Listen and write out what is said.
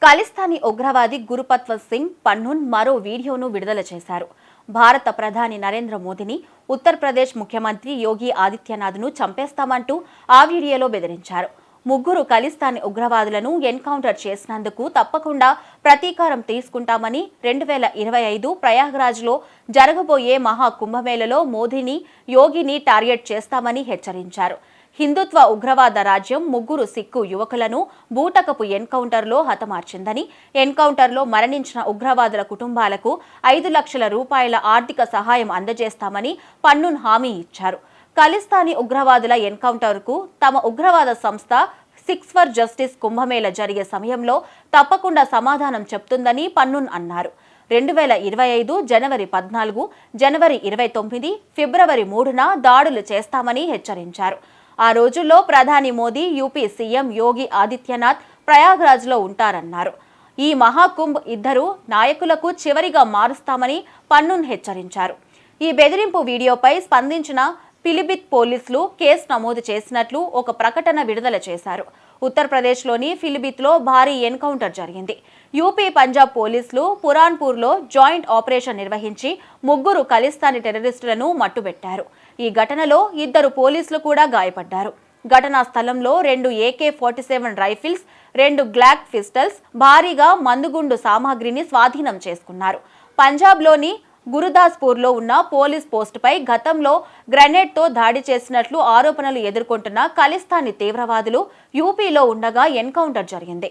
ఖలిస్తానీ ఉగ్రవాది గురుపత్వత్ సింగ్ పన్నూన్ మరో వీడియోను విడుదల చేశారు. భారత ప్రధాని నరేంద్ర మోదీని ఉత్తరప్రదేశ్ ముఖ్యమంత్రి యోగి ఆదిత్యనాథ్ను చంపేస్తామంటూ ఆ వీడియోలో బెదిరించారు. ముగ్గురు ఖలిస్తానీ ఉగ్రవాదులను ఎన్కౌంటర్ చేసినందుకు తప్పకుండా ప్రతీకారం తీసుకుంటామని 2025 ప్రయాగ్రాజ్లో జరగబోయే మహా కుంభమేళలో మోదీని, యోగిని టార్గెట్ చేస్తామని హెచ్చరించారు. హిందుత్వ ఉగ్రవాద రాజ్యం ముగ్గురు సిక్కు యువకులను బూటకపు ఎన్కౌంటర్లో హతమార్చిందని, ఎన్కౌంటర్లో మరణించిన ఉగ్రవాదుల కుటుంబాలకు 5 లక్షల రూపాయల ఆర్థిక సహాయం అందజేస్తామని పన్నూన్ హామీ ఇచ్చారు. ఖలిస్తానీ ఉగ్రవాదుల ఎన్కౌంటర్కు తమ ఉగ్రవాద సంస్థ సిక్స్ ఫర్ జస్టిస్ కుంభమేళ జరిగే సమయంలో తప్పకుండా సమాధానం చెప్తుందని పన్నూన్ అన్నారు. 2025 జనవరి 14, జనవరి 29, ఫిబ్రవరి 3న దాడులు చేస్తామని హెచ్చరించారు. ఆ రోజుల్లో ప్రధాని మోదీ, యూపీ సీఎం యోగి ఆదిత్యనాథ్ ప్రయాగ్రాజ్లో ఉంటారన్నారు. ఈ మహాకుంభ్ ఇద్దరు నాయకులకు చివరిగా మారుస్తామని పన్నూన్ హెచ్చరించారు. ఈ బెదిరింపు వీడియోపై స్పందించిన పిలిభిత్ పోలీసులు కేసు నమోదు చేసినట్లు ఒక ప్రకటన విడుదల చేశారు. ఉత్తరప్రదేశ్లోని పిలిభిత్లో భారీ ఎన్కౌంటర్ జరిగింది. యూపీ, పంజాబ్ పోలీసులు పురాన్పూర్లో జాయింట్ ఆపరేషన్ నిర్వహించి ముగ్గురు ఖలిస్తానీ టెర్రరిస్టులను మట్టుబెట్టారు. ఈ ఘటనలో 2 పోలీసులు కూడా గాయపడ్డారు. ఘటనా స్థలంలో 2 AK-47 రైఫిల్స్, 2 గ్లాక్ పిస్టల్స్, భారీగా మందుగుండు సామాగ్రిని స్వాధీనం చేసుకున్నారు. పంజాబ్లోని గురుదాస్పూర్లో ఉన్న పోలీస్ పోస్టుపై గతంలో గ్రెనేడ్తో దాడి చేసినట్లు ఆరోపణలు ఎదుర్కొంటున్న ఖలిస్తానీ తీవ్రవాదులు యూపీలో ఉండగా ఎన్కౌంటర్ జరిగింది.